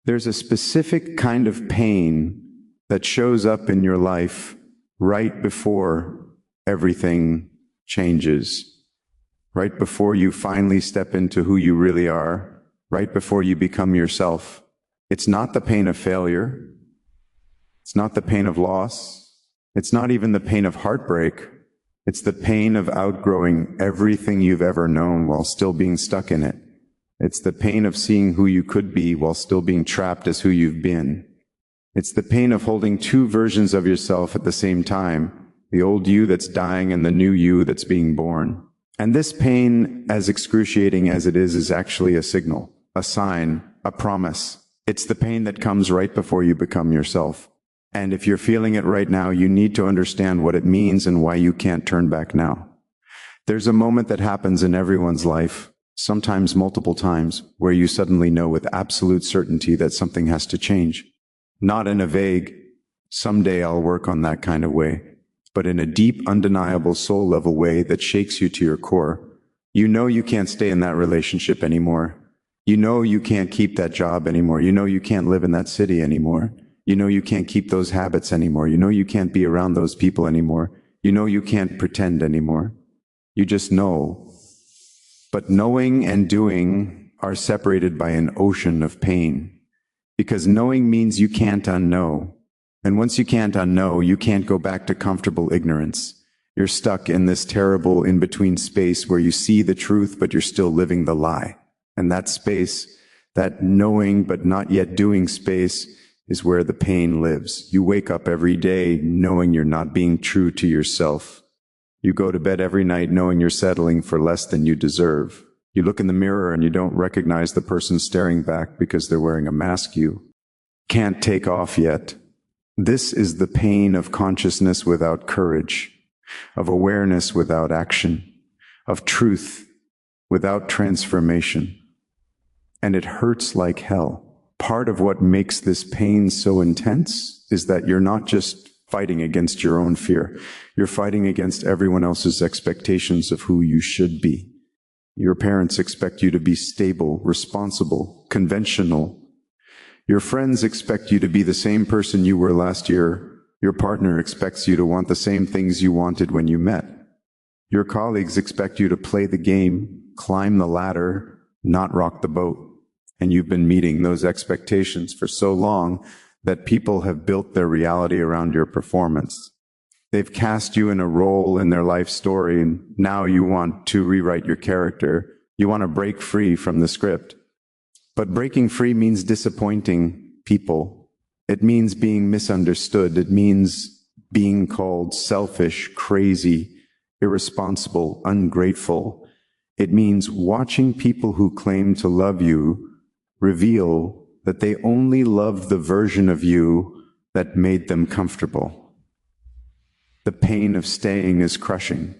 There's a specific kind of pain that shows up in your life right before everything changes, right before you finally step into who you really are, right before you become yourself. It's not the pain of failure. It's not the pain of loss. It's not even the pain of heartbreak. It's the pain of outgrowing everything you've ever known while still being stuck in it. It's the pain of seeing who you could be while still being trapped as who you've been. It's the pain of holding two versions of yourself at the same time, the old you that's dying and the new you that's being born. And this pain, as excruciating as it is actually a signal, a sign, a promise. It's the pain that comes right before you become yourself. And if you're feeling it right now, you need to understand what it means and why you can't turn back now. There's a moment that happens in everyone's life, sometimes multiple times, where you suddenly know with absolute certainty that something has to change. Not in a vague, someday I'll work on that kind of way, but in a deep, undeniable soul-level way that shakes you to your core. You know you can't stay in that relationship anymore. You know you can't keep that job anymore. You know you can't live in that city anymore. You know you can't keep those habits anymore. You know you can't be around those people anymore. You know you can't pretend anymore. You just know. But knowing and doing are separated by an ocean of pain, because knowing means you can't unknow. And once you can't unknow, you can't go back to comfortable ignorance. You're stuck in this terrible in-between space where you see the truth, but you're still living the lie. And that space, that knowing but not yet doing space, is where the pain lives. You wake up every day knowing you're not being true to yourself. You go to bed every night knowing you're settling for less than you deserve. You look in the mirror and you don't recognize the person staring back because they're wearing a mask you can't take off yet. This is the pain of consciousness without courage, of awareness without action, of truth without transformation. And it hurts like hell. Part of what makes this pain so intense is that you're not just fighting against your own fear. You're fighting against everyone else's expectations of who you should be. Your parents expect you to be stable, responsible, conventional. Your friends expect you to be the same person you were last year. Your partner expects you to want the same things you wanted when you met. Your colleagues expect you to play the game, climb the ladder, not rock the boat. And you've been meeting those expectations for so long that people have built their reality around your performance. They've cast you in a role in their life story, and now you want to rewrite your character. You want to break free from the script. But breaking free means disappointing people. It means being misunderstood. It means being called selfish, crazy, irresponsible, ungrateful. It means watching people who claim to love you reveal that they only loved the version of you that made them comfortable. The pain of staying is crushing,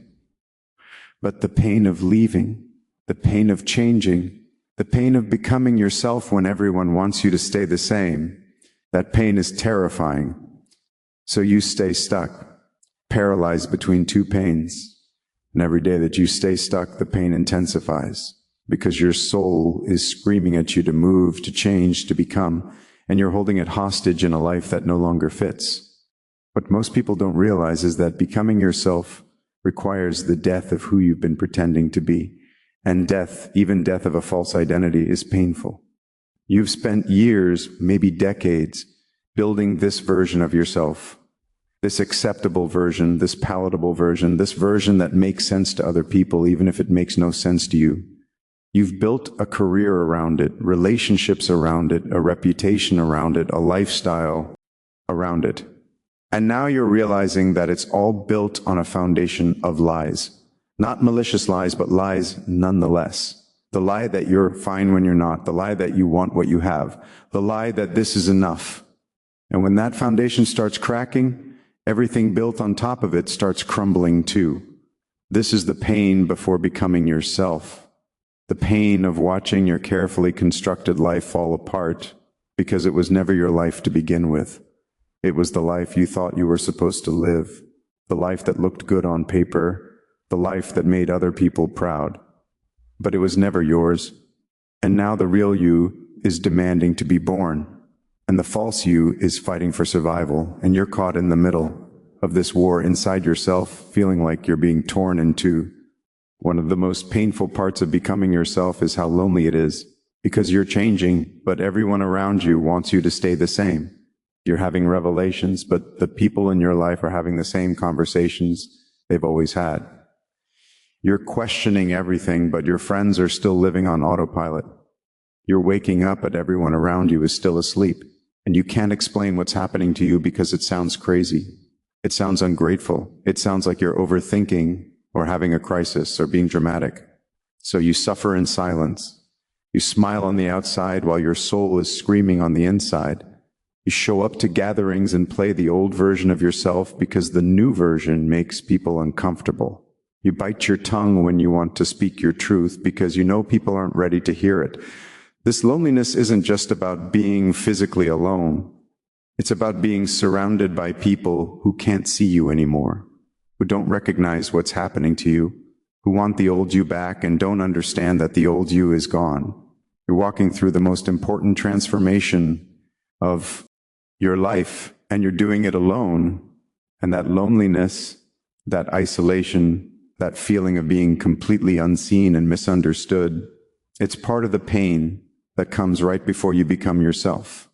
but the pain of leaving, the pain of changing, the pain of becoming yourself when everyone wants you to stay the same, that pain is terrifying. So you stay stuck, paralyzed between two pains. And every day that you stay stuck, the pain intensifies, because your soul is screaming at you to move, to change, to become, and you're holding it hostage in a life that no longer fits. What most people don't realize is that becoming yourself requires the death of who you've been pretending to be. And death, even death of a false identity, is painful. You've spent years, maybe decades, building this version of yourself, this acceptable version, this palatable version, this version that makes sense to other people, even if it makes no sense to you. You've built a career around it, relationships around it, a reputation around it, a lifestyle around it. And now you're realizing that it's all built on a foundation of lies. Not malicious lies, but lies nonetheless. The lie that you're fine when you're not, the lie that you want what you have, the lie that this is enough. And when that foundation starts cracking, everything built on top of it starts crumbling too. This is the pain before becoming yourself. The pain of watching your carefully constructed life fall apart because it was never your life to begin with. It was the life you thought you were supposed to live, the life that looked good on paper, the life that made other people proud. But it was never yours. And now the real you is demanding to be born. And the false you is fighting for survival, and you're caught in the middle of this war inside yourself, feeling like you're being torn in two. One of the most painful parts of becoming yourself is how lonely it is, because you're changing, but everyone around you wants you to stay the same. You're having revelations, but the people in your life are having the same conversations they've always had. You're questioning everything, but your friends are still living on autopilot. You're waking up, but everyone around you is still asleep, and you can't explain what's happening to you because it sounds crazy. It sounds ungrateful. It sounds like you're overthinking or having a crisis or being dramatic. So you suffer in silence. You smile on the outside while your soul is screaming on the inside. You show up to gatherings and play the old version of yourself because the new version makes people uncomfortable. You bite your tongue when you want to speak your truth because you know people aren't ready to hear it. This loneliness isn't just about being physically alone. It's about being surrounded by people who can't see you anymore, who don't recognize what's happening to you, who want the old you back and don't understand that the old you is gone. You're walking through the most important transformation of your life, and you're doing it alone. And that loneliness, that isolation, that feeling of being completely unseen and misunderstood, it's part of the pain that comes right before you become yourself.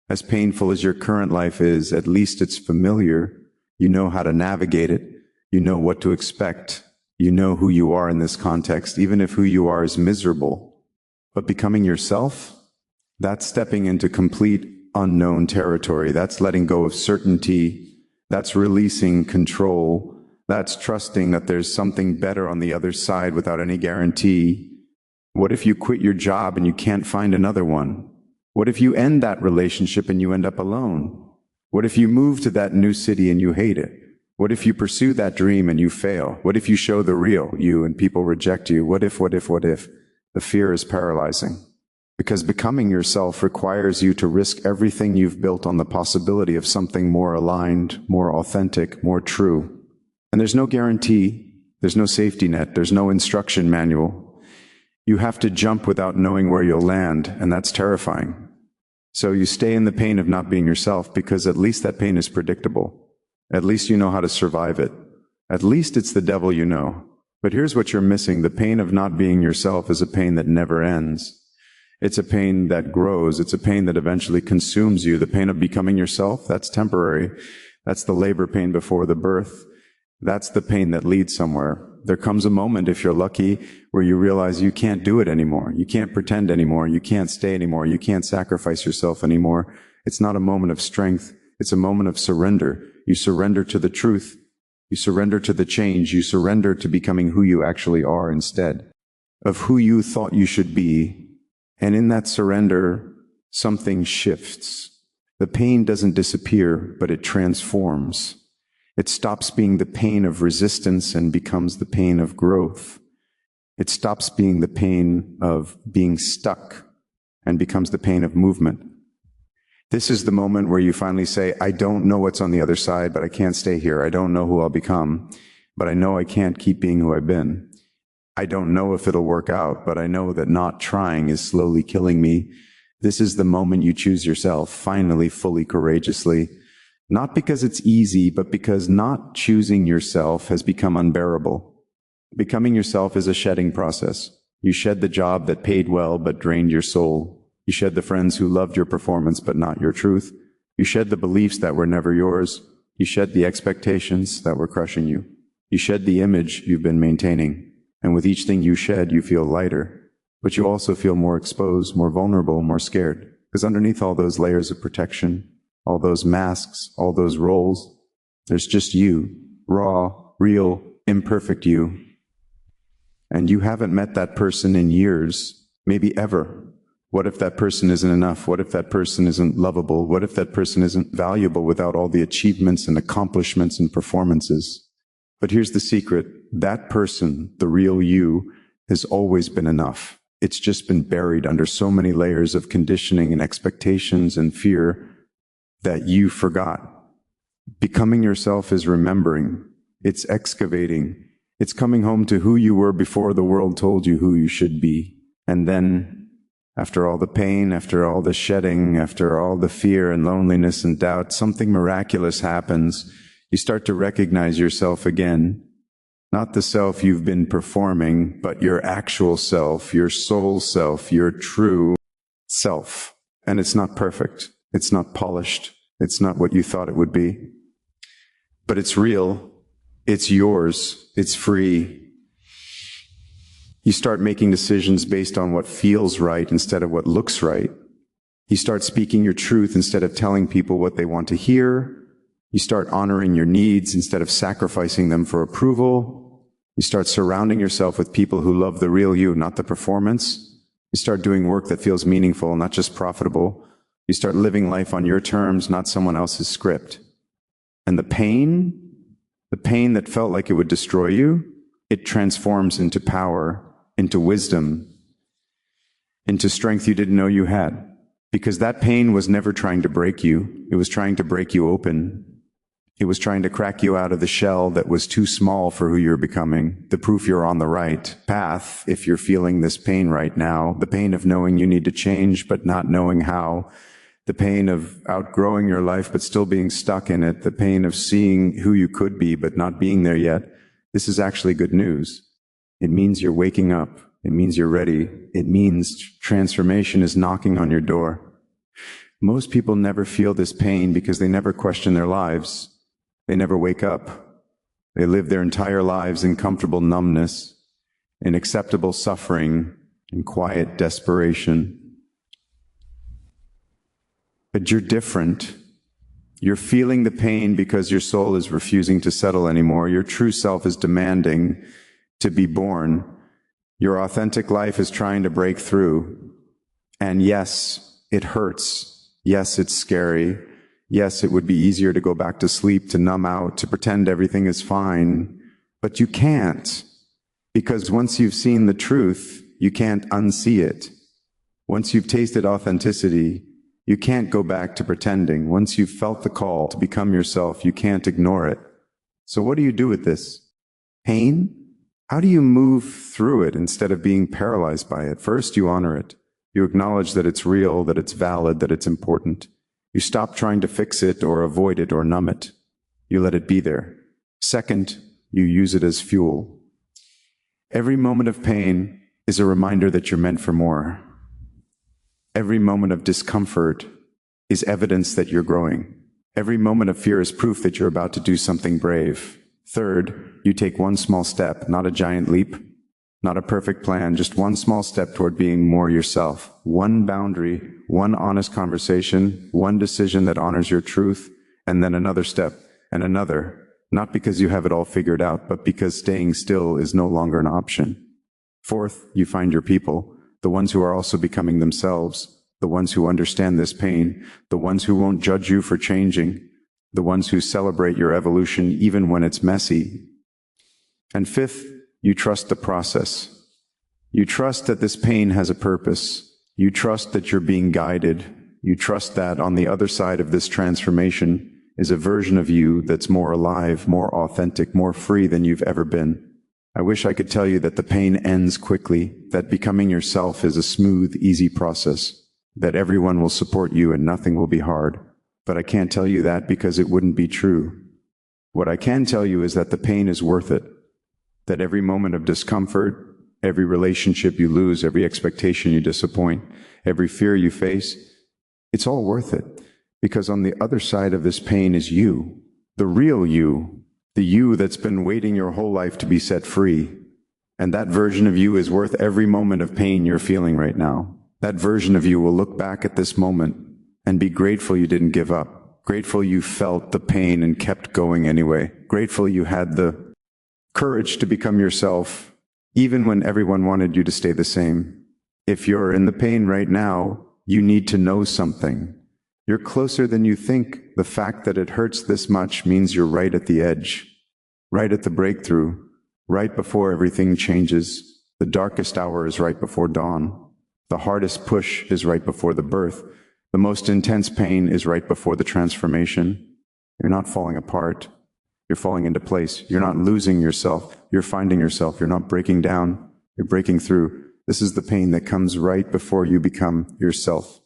As painful as your current life is, at least it's familiar. You know how to navigate it. You know what to expect. You know who you are in this context, even if who you are is miserable. But becoming yourself, that's stepping into complete unknown territory. That's letting go of certainty. That's releasing control. That's trusting that there's something better on the other side without any guarantee. What if you quit your job and you can't find another one? What if you end that relationship and you end up alone? What if you move to that new city and you hate it? What if you pursue that dream and you fail? What if you show the real you and people reject you? What if? The fear is paralyzing. Because becoming yourself requires you to risk everything you've built on the possibility of something more aligned, more authentic, more true. And there's no guarantee, there's no safety net, there's no instruction manual. You have to jump without knowing where you'll land, and that's terrifying. So you stay in the pain of not being yourself because at least that pain is predictable. At least you know how to survive it. At least it's the devil you know. But here's what you're missing. The pain of not being yourself is a pain that never ends. It's a pain that grows. It's a pain that eventually consumes you. The pain of becoming yourself, that's temporary. That's the labor pain before the birth. That's the pain that leads somewhere. There comes a moment, if you're lucky, where you realize you can't do it anymore. You can't pretend anymore. You can't stay anymore. You can't sacrifice yourself anymore. It's not a moment of strength. It's a moment of surrender. You surrender to the truth. You surrender to the change. You surrender to becoming who you actually are instead of who you thought you should be. And in that surrender, something shifts. The pain doesn't disappear, but it transforms. It stops being the pain of resistance and becomes the pain of growth. It stops being the pain of being stuck and becomes the pain of movement. This is the moment where you finally say, I don't know what's on the other side, but I can't stay here. I don't know who I'll become, but I know I can't keep being who I've been. I don't know if it'll work out, but I know that not trying is slowly killing me. This is the moment you choose yourself, finally, fully, courageously. Not because it's easy, but because not choosing yourself has become unbearable. Becoming yourself is a shedding process. You shed the job that paid well but drained your soul. You shed the friends who loved your performance but not your truth. You shed the beliefs that were never yours. You shed the expectations that were crushing you. You shed the image you've been maintaining. And with each thing you shed, you feel lighter. But you also feel more exposed, more vulnerable, more scared. Because underneath all those layers of protection, all those masks, all those roles, there's just you, raw, real, imperfect you. And you haven't met that person in years, maybe ever. What if that person isn't enough? What if that person isn't lovable? What if that person isn't valuable without all the achievements and accomplishments and performances? But here's the secret. That person, the real you, has always been enough. It's just been buried under so many layers of conditioning and expectations and fear that you forgot. Becoming yourself is remembering. It's excavating. It's coming home to who you were before the world told you who you should be. And then After all the pain, after all the shedding, after all the fear and loneliness and doubt, something miraculous happens. You start to recognize yourself again. Not the self you've been performing, but your actual self, your soul self, your true self. And it's not perfect. It's not polished. It's not what you thought it would be. But it's real. It's yours. It's free. You start making decisions based on what feels right instead of what looks right. You start speaking your truth instead of telling people what they want to hear. You start honoring your needs instead of sacrificing them for approval. You start surrounding yourself with people who love the real you, not the performance. You start doing work that feels meaningful, not just profitable. You start living life on your terms, not someone else's script. And the pain that felt like it would destroy you, it transforms into power, into wisdom, into strength you didn't know you had. Because that pain was never trying to break you. It was trying to break you open. It was trying to crack you out of the shell that was too small for who you're becoming. The proof you're on the right path, if you're feeling this pain right now, the pain of knowing you need to change but not knowing how, the pain of outgrowing your life but still being stuck in it, the pain of seeing who you could be but not being there yet. This is actually good news. It means you're waking up. It means you're ready. It means transformation is knocking on your door. Most people never feel this pain because they never question their lives. They never wake up. They live their entire lives in comfortable numbness, in acceptable suffering, in quiet desperation. But you're different. You're feeling the pain because your soul is refusing to settle anymore. Your true self is demanding to be born. Your authentic life is trying to break through. And yes, it hurts. Yes, it's scary. Yes, it would be easier to go back to sleep, to numb out, to pretend everything is fine. But you can't. Because once you've seen the truth, you can't unsee it. Once you've tasted authenticity, you can't go back to pretending. Once you've felt the call to become yourself, you can't ignore it. So what do you do with this pain? How do you move through it instead of being paralyzed by it? First, you honor it. You acknowledge that it's real, that it's valid, that it's important. You stop trying to fix it or avoid it or numb it. You let it be there. Second, you use it as fuel. Every moment of pain is a reminder that you're meant for more. Every moment of discomfort is evidence that you're growing. Every moment of fear is proof that you're about to do something brave. Third, you take one small step, not a giant leap, not a perfect plan, just one small step toward being more yourself. One boundary, one honest conversation, one decision that honors your truth, and then another step, and another. Not because you have it all figured out, but because staying still is no longer an option. Fourth, you find your people, the ones who are also becoming themselves, the ones who understand this pain, the ones who won't judge you for changing, the ones who celebrate your evolution even when it's messy. And fifth, you trust the process. You trust that this pain has a purpose. You trust that you're being guided. You trust that on the other side of this transformation is a version of you that's more alive, more authentic, more free than you've ever been. I wish I could tell you that the pain ends quickly, that becoming yourself is a smooth, easy process, that everyone will support you and nothing will be hard. But I can't tell you that because it wouldn't be true. What I can tell you is that the pain is worth it, that every moment of discomfort, every relationship you lose, every expectation you disappoint, every fear you face, it's all worth it. Because on the other side of this pain is you, the real you, the you that's been waiting your whole life to be set free. And that version of you is worth every moment of pain you're feeling right now. That version of you will look back at this moment and be grateful you didn't give up, grateful you felt the pain and kept going anyway, grateful you had the courage to become yourself, even when everyone wanted you to stay the same. If you're in the pain right now, you need to know something. You're closer than you think. The fact that it hurts this much means you're right at the edge, right at the breakthrough, right before everything changes. The darkest hour is right before dawn. The hardest push is right before the birth. The most intense pain is right before the transformation. You're not falling apart. You're falling into place. You're not losing yourself. You're finding yourself. You're not breaking down. You're breaking through. This is the pain that comes right before you become yourself.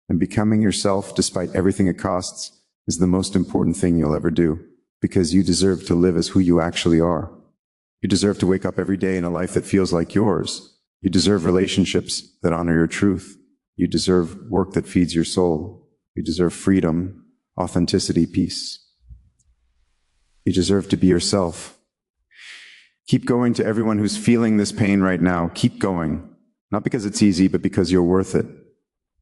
And becoming yourself, despite everything it costs, is the most important thing you'll ever do, because you deserve to live as who you actually are. You deserve to wake up every day in a life that feels like yours. You deserve relationships that honor your truth. You deserve work that feeds your soul. You deserve freedom, authenticity, peace. You deserve to be yourself. Keep going to everyone who's feeling this pain right now. Keep going. Not because it's easy, but because you're worth it.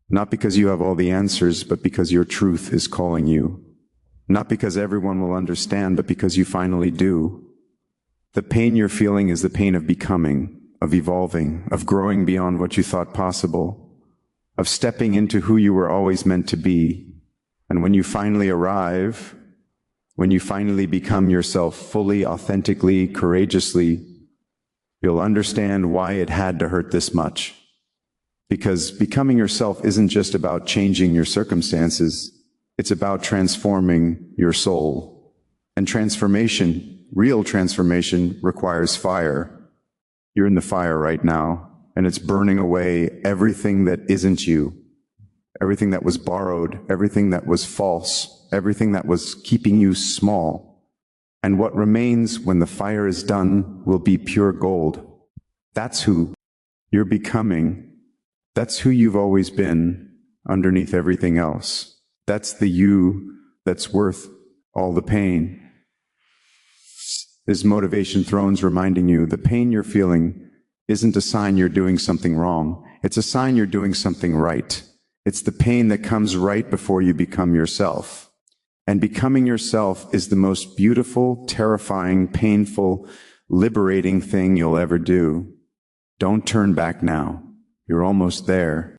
Not because you have all the answers, but because your truth is calling you. Not because everyone will understand, but because you finally do. The pain you're feeling is the pain of becoming, of evolving, of growing beyond what you thought possible, of stepping into who you were always meant to be. And when you finally arrive, when you finally become yourself fully, authentically, courageously, you'll understand why it had to hurt this much. Because becoming yourself isn't just about changing your circumstances, it's about transforming your soul. And transformation, real transformation, requires fire. You're in the fire right now, and it's burning away everything that isn't you, everything that was borrowed, everything that was false, everything that was keeping you small. And what remains when the fire is done will be pure gold. That's who you're becoming. That's who you've always been underneath everything else. That's the you that's worth all the pain. This Motivation Thrones reminding you the pain you're feeling isn't a sign you're doing something wrong. It's a sign you're doing something right. It's the pain that comes right before you become yourself. And becoming yourself is the most beautiful, terrifying, painful, liberating thing you'll ever do. Don't turn back now. You're almost there.